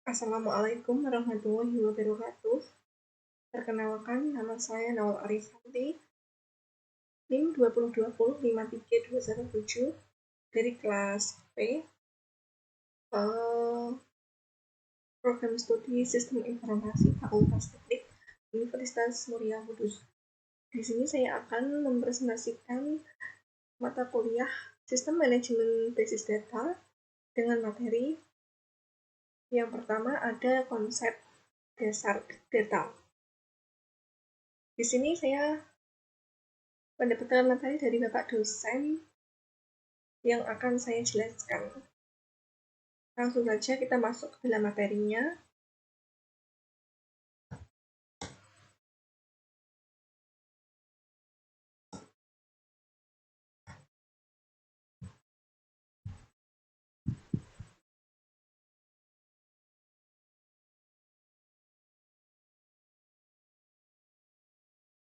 Assalamualaikum warahmatullahi wabarakatuh. Perkenalkan, nama saya Naul Arifanti, NIM 202053207 dari kelas P, Program Studi Sistem Informasi Fakultas Teknik Universitas Muria Kudus. Di sini saya akan mempresentasikan mata kuliah Sistem Manajemen Basis Data dengan materi yang pertama ada konsep dasar data. Di sini saya mendapatkan materi dari Bapak dosen yang akan saya jelaskan. Langsung saja kita masuk ke dalam materinya.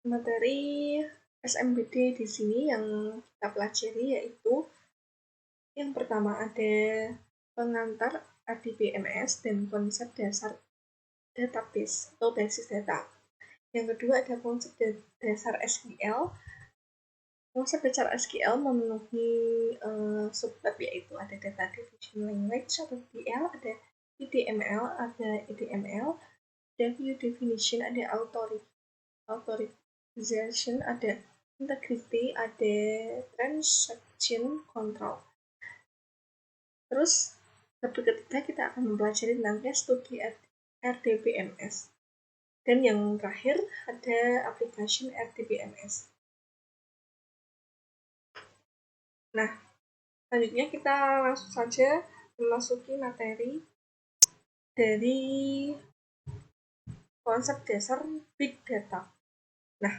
Materi SMBD di sini yang kita pelajari yaitu yang pertama ada pengantar RDBMS dan konsep dasar database atau basis data. Yang kedua ada konsep dasar SQL. Konsep dasar SQL memenuhi subbab yaitu ada Data Division Language atau DL, ada EDML, ada EDML, ada View Definition, ada Authorization, ada Integrity, ada Transaction Control. Terus bab ketiga kita akan mempelajari tentang case studi RDBMS. Dan yang terakhir ada application RDBMS. Nah, selanjutnya kita langsung saja memasuki materi dari konsep dasar Big Data. Nah,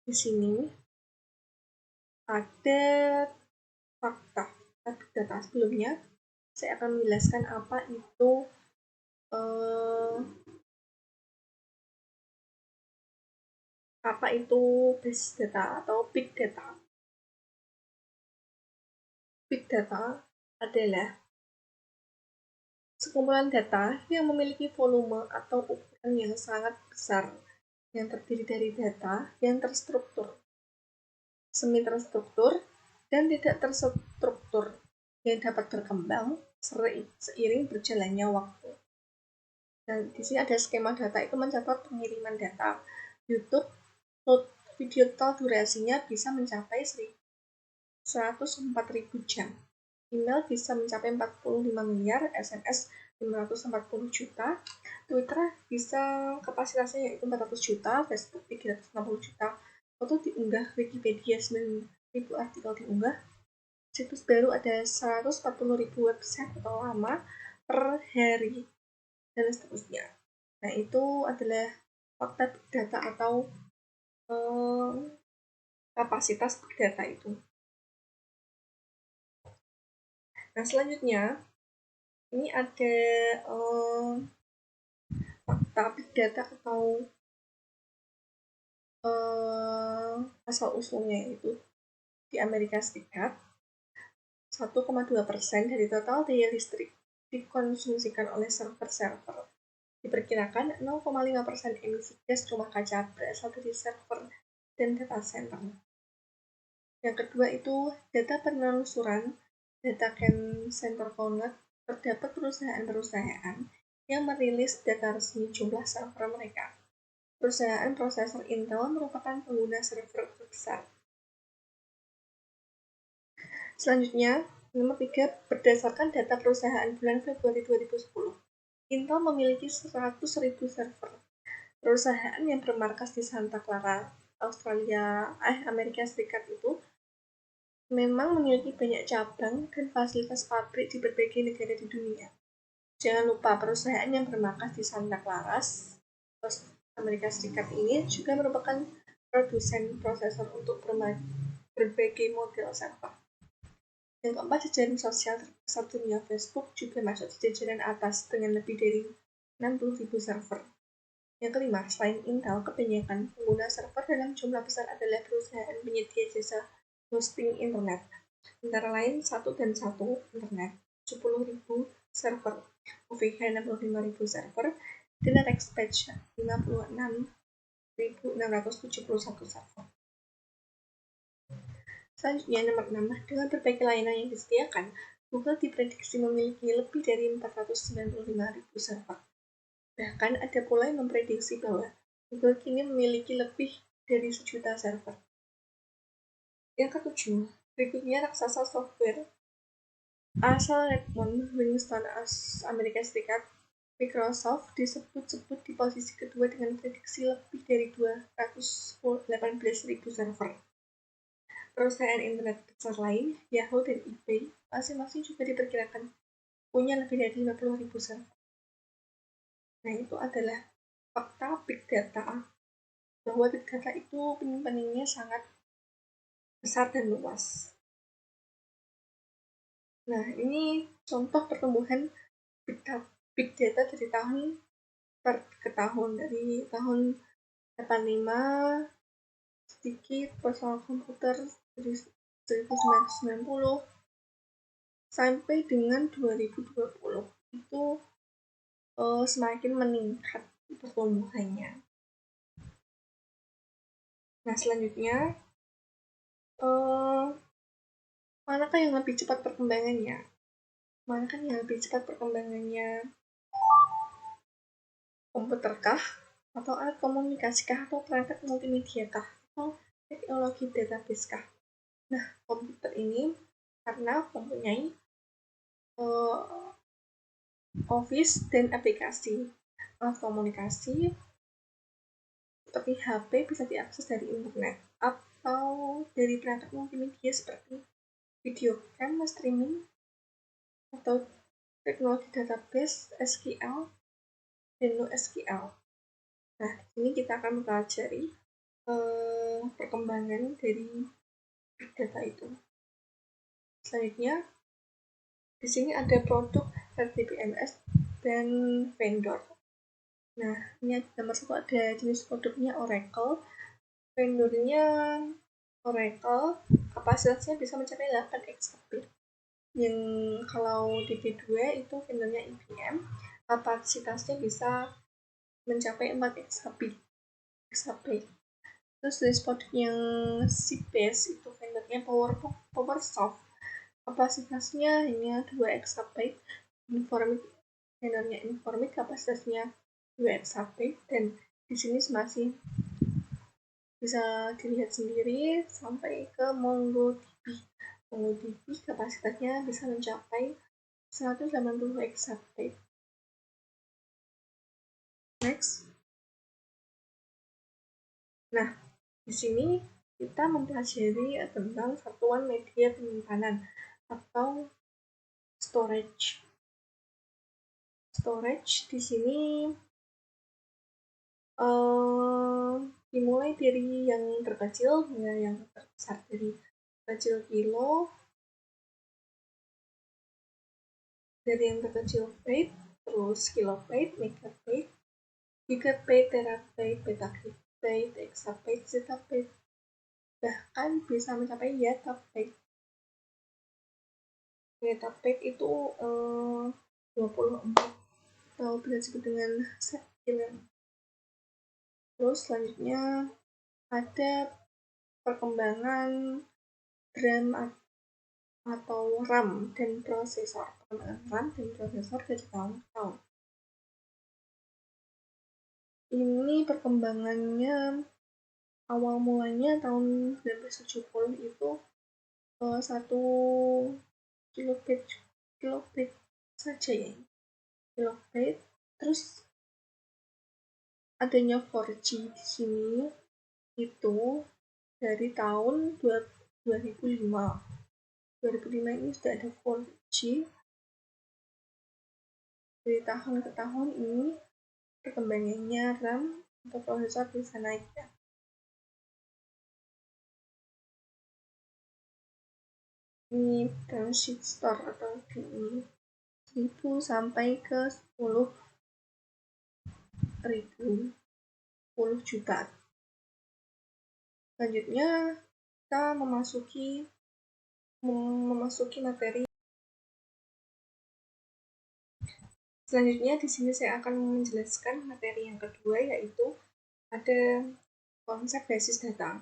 di sini ada fakta Big Data. Sebelumnya, saya akan menjelaskan apa itu base data atau big data. Big data adalah sekumpulan data yang memiliki volume atau ukuran yang sangat besar, yang terdiri dari data yang terstruktur, semi terstruktur, dan tidak terstruktur, yang dapat berkembang seiring berjalannya waktu. Dan di sini ada skema data itu mencatat pengiriman data. YouTube video total durasinya bisa mencapai 104.000 jam. Email bisa mencapai 45 miliar, SMS 540 juta, Twitter bisa kapasitasnya yaitu 400 juta, Facebook 360 juta, foto diunggah, Wikipedia 9.000 artikel diunggah, situs baru ada 140.000 website atau lama per hari, dan seterusnya. Nah, itu adalah fakta big data atau kapasitas big data itu. Nah, selanjutnya ini ada fakta big data atau asal usulnya itu di Amerika Serikat 1,2% dari total daya listrik dikonsumsikan oleh server-server. Diperkirakan 0,5% emisi gas rumah kaca berasal dari server dan data center. Yang kedua itu data penelusuran Data Center Connect. Terdapat perusahaan-perusahaan yang merilis data resmi jumlah server mereka. Perusahaan prosesor Intel merupakan pengguna server terbesar. Selanjutnya, nomor 3, berdasarkan data perusahaan bulan Februari 2010, Intel memiliki 100.000 server. Perusahaan yang bermarkas di Santa Clara, Amerika Serikat itu memang memiliki banyak cabang dan fasilitas pabrik di berbagai negara di dunia. Jangan lupa perusahaan yang bermarkas di Santa Clara, Amerika Serikat ini juga merupakan produsen prosesor untuk berbagai model server. Yang keempat, jejaring sosial terbesar dunia Facebook juga masuk di jajaran atas dengan lebih dari 60.000 server. Yang kelima, selain Intel, kebanyakan pengguna server dalam jumlah besar adalah perusahaan penyedia jasa hosting internet, antara lain 1 dan 1 internet, 70.000 server, OVH 65.000 server, dan Rackspace 56.671 server. Selanjutnya nomor 6, dengan berbagai layanan yang disediakan, Google diprediksi memiliki lebih dari 495.000 server. Bahkan ada pula yang memprediksi bahwa Google kini memiliki lebih dari 1 juta server. Yang ketujuh, berikutnya raksasa software asal Redmond, Winston, Amerika Serikat, Microsoft disebut-sebut di posisi kedua dengan prediksi lebih dari 218.000 server. Perusahaan internet besar lain, Yahoo dan eBay, masing-masing juga diperkirakan punya lebih dari 50.000 server. Nah, itu adalah fakta big data, bahwa big data itu penyimpanannya sangat besar dan luas. Nah, ini contoh pertumbuhan big data dari tahun ke tahun, dari tahun 85 sedikit personal komputer dari 1990 sampai dengan 2020 itu semakin meningkat pertumbuhannya. Nah, selanjutnya manakah yang lebih cepat perkembangannya? Komputerkah? Atau alat komunikasikah? Atau perangkat multimedia kah? Atau teknologi database kah? Nah, komputer ini karena mempunyai office dan aplikasi. Alat komunikasi seperti HP bisa diakses dari internet atau dari perangkat multimedia seperti video cam, streaming, atau teknologi database SQL dan NoSQL. Nah, di sini kita akan mempelajari perkembangan dari big data itu. Selanjutnya, di sini ada produk RDBMS dan vendor. Nah, ini nomor 1 ada jenis produknya Oracle. Vendornya Oracle, kapasitasnya bisa mencapai 8 exabyte. Yang kalau di B2 itu vendornya IBM, kapasitasnya bisa mencapai 4 exabyte. Terus jenis produk yang Seabase itu vendornya PowerSoft, kapasitasnya hanya 2 exabyte. Vendornya Informix kapasitasnya 2 exabyte, dan di sini masih bisa dilihat sendiri sampai ke MongoDB. MongoDB kapasitasnya bisa mencapai 180 exabyte. Next. Nah, di sini kita mempelajari tentang satuan media penyimpanan atau storage. Storage di sini dimulai dari yang terkecil hingga yang terbesar, dari kecil kilo, dari yang terkecil byte, terus kilobyte, megabyte, gigabyte, terabyte, petabyte, exabyte, zettabyte, bahkan bisa mencapai yottabyte. Yottabyte itu 24 atau bisa disebut dengan septillion. Terus selanjutnya ada perkembangan RAM atau RAM dan prosesor. Perkembangan RAM dan prosesor dari tahun ke tahun. Ini perkembangannya awal mulanya tahun 1970 itu 1 kilobit saja ya. Kilobit. Terus adanya 4G di sini itu dari tahun 2005. 2005 ini sudah ada 4G. Dari tahun ke tahun ini perkembangannya RAM atau prosesor bisa naik ya. Ini transistor atau ini 1000 sampai ke 10.000, 10 juta. Selanjutnya kita memasuki materi Selanjutnya di sini saya akan menjelaskan materi yang kedua, yaitu ada konsep basis data.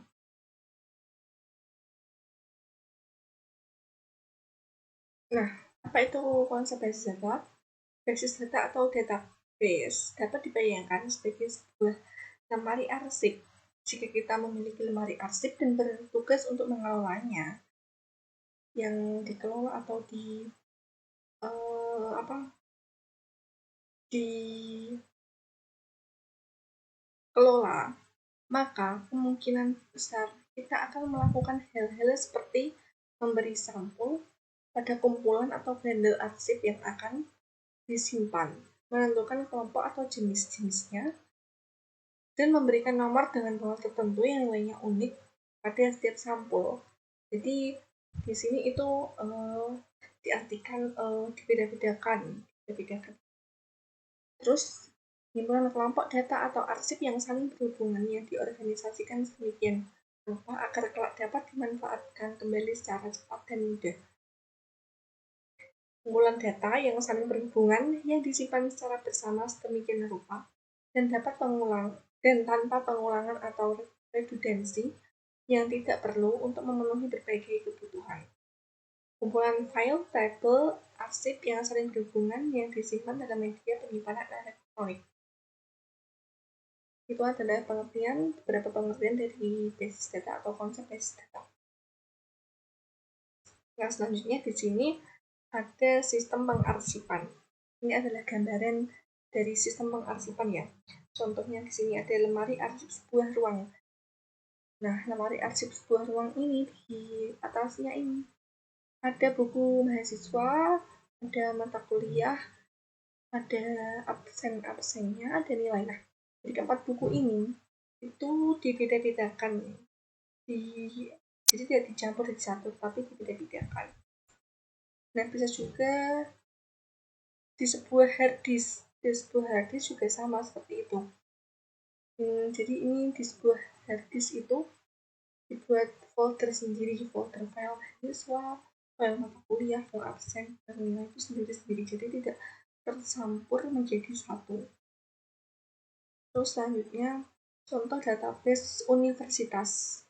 Nah, apa itu konsep basis data? Basis data atau database dapat dibayangkan sebagai sebuah lemari arsip. Jika kita memiliki lemari arsip dan bertugas untuk mengelolanya, yang dikelola atau dikelola, maka kemungkinan besar kita akan melakukan hal-hal seperti memberi sampel pada kumpulan atau bundle arsip yang akan disimpan, menentukan kelompok atau jenis-jenisnya, dan memberikan nomor dengan pola tertentu yang nilainya unik pada setiap sampel. Jadi di sini itu diartikan dibeda-bedakan. Terus himpunan kelompok data atau arsip yang saling berhubungan yang diorganisasikan sedemikian rupa agar kelak dapat dimanfaatkan kembali secara cepat dan mudah. Kumpulan data yang saling berhubungan yang disimpan secara bersama sedemikian rupa dan dapat tanpa pengulangan atau redundansi yang tidak perlu untuk memenuhi berbagai kebutuhan. Kumpulan file, tabel, arsip yang saling berhubungan yang disimpan dalam media penyimpanan elektronik. Itu adalah beberapa pengertian dari basis data atau konsep basis data. Nah, selanjutnya di sini ada sistem pengarsipan. Ini adalah gambaran dari sistem pengarsipan ya. Contohnya di sini ada lemari arsip sebuah ruang. Nah, lemari arsip sebuah ruang ini di atasnya ini ada buku mahasiswa, ada mata kuliah, ada absen-absennya, ada nilai. Nah, dari keempat buku ini itu dibeda-bedakan, jadi tidak dicampur di satu, tapi dibeda-bedakan. Nah, bisa juga di sebuah hard disk juga sama seperti itu. Jadi ini di sebuah hard disk itu dibuat folder sendiri, folder file mahasiswa, file mata kuliah, file absen, dan nilai itu sendiri-sendiri, jadi tidak tercampur menjadi satu. Terus selanjutnya contoh database universitas.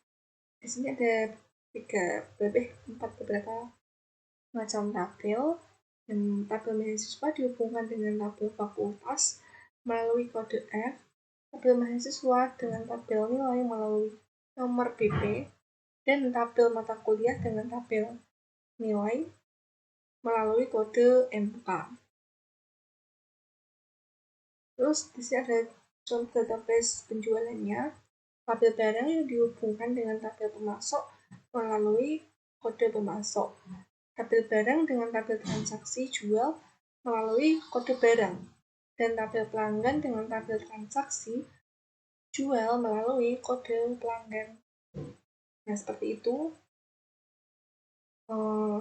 Di sini ada beberapa macam tabel, dan tabel mahasiswa dihubungkan dengan tabel fakultas melalui kode F, tabel mahasiswa dengan tabel nilai melalui nomor BP, dan tabel mata kuliah dengan tabel nilai melalui kode MK. Terus di sini ada contoh database penjualannya, tabel barang yang dihubungkan dengan tabel pemasok melalui kode pemasok, tabel barang dengan tabel transaksi jual melalui kode barang, dan tabel pelanggan dengan tabel transaksi jual melalui kode pelanggan. Nah, seperti itu.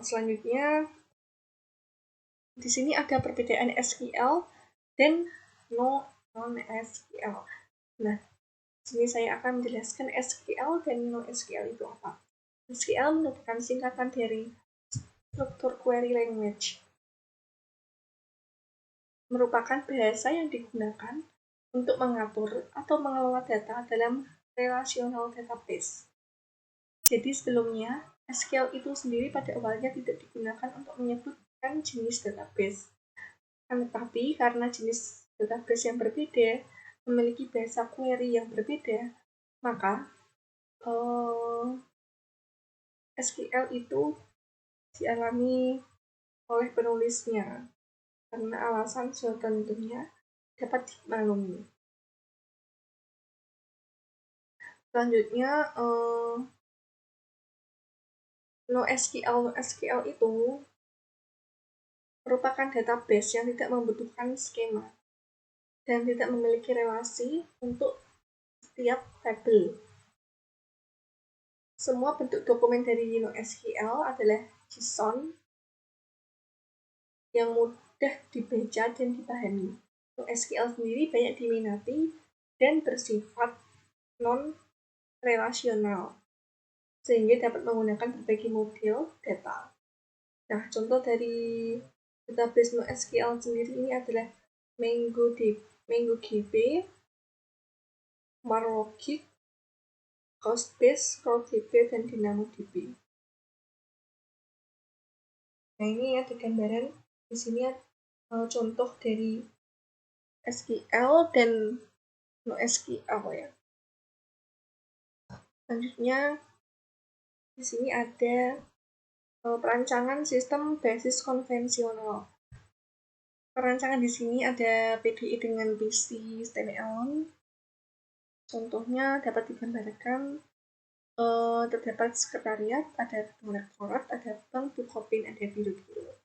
Selanjutnya di sini ada perbedaan SQL dan non-SQL. Nah, sini saya akan menjelaskan SQL dan non-SQL itu apa. SQL merupakan singkatan dari Structured Query Language. Merupakan bahasa yang digunakan untuk mengatur atau mengelola data dalam relational database. Jadi sebelumnya, SQL itu sendiri pada awalnya tidak digunakan untuk menyebutkan jenis database. Tetapi karena jenis database yang berbeda, memiliki bahasa query yang berbeda, maka SQL itu dialami oleh penulisnya karena alasan tentunya dapat dimaklumi. Selanjutnya, NoSQL itu merupakan database yang tidak membutuhkan skema dan tidak memiliki relasi untuk setiap tabel. Semua bentuk dokumen dari NoSQL adalah JSON yang mudah dibaca dan dipahami. NoSQL sendiri banyak diminati dan bersifat non-relasional, sehingga dapat menggunakan berbagai model data. Nah, contoh dari database NoSQL sendiri ini adalah MongoDB, MarkLogic, Couchbase, CrowdDB, dan DynamoDB. Nah, ini ada gambaran di sini contoh dari SQL dan NoSQL ya. Selanjutnya di sini ada perancangan sistem basis konvensional. Perancangan di sini ada PDI dengan PC standalone. Contohnya dapat digambarkan terdapat sekretariat, ada direktorat, ada bank, bukopin, ada biro-biro.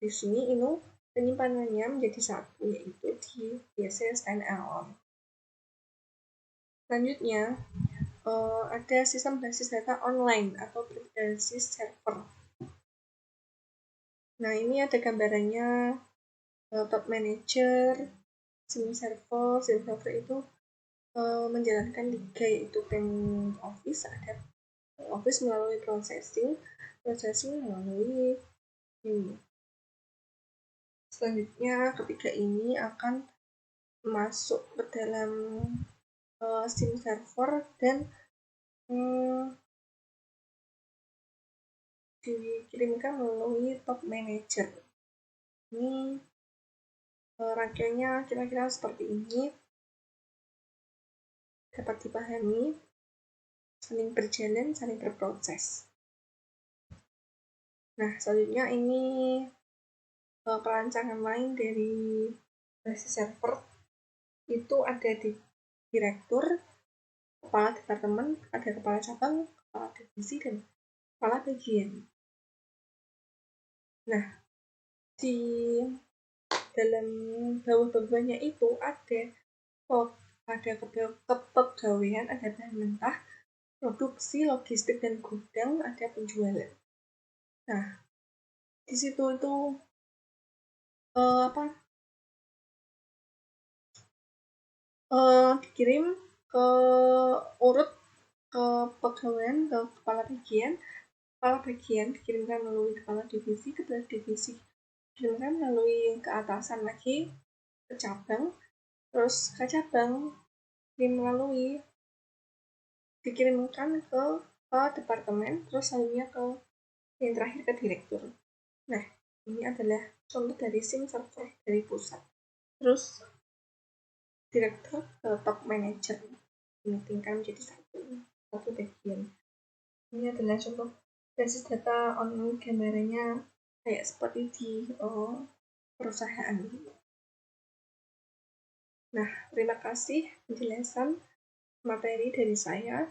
Di sini ini penyimpanannya menjadi satu, yaitu di PC standalone. Selanjutnya ada sistem basis data online atau berbasis server. Nah, ini ada gambarannya top manager, SIM server itu menjalankan 3, yaitu bank office, ada office melalui processing melalui ini. Selanjutnya ketiga ini akan masuk ke dalam SIM server dan dikirimkan melalui top manager. Ini rangkaiannya kira-kira seperti ini, dapat dipahami, saling berjalan, saling berproses. Nah, selanjutnya ini perancangan lain dari basis server itu ada di direktur, kepala departemen, ada kepala cabang, kepala divisi, dan kepala bagian. Nah, di dalam bawah-bawahnya itu ada kepegawaian, ada bahan mentah, produksi, logistik, dan gudang, ada penjualan. Nah, di situ itu dikirim ke urut ke pegawaian, ke kepala bagian dikirimkan melalui kepala divisi dikirimkan melalui ke atasan lagi ke cabang, terus ke cabang dikirimkan ke departemen, terus selanjutnya ke yang terakhir ke direktur. Nah, ini adalah contoh dari SIM server dari pusat. Terus direktur ke top manager dimeetingkan menjadi satu bagian. Ini adalah contoh basis data online, gambarannya kayak seperti di perusahaan. Nah, terima kasih penjelasan materi dari saya.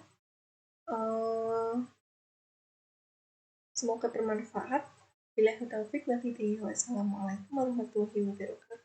Semoga bermanfaat. Billahi taufiq wal hidayah. Wassalamualaikum warahmatullahi wabarakatuh.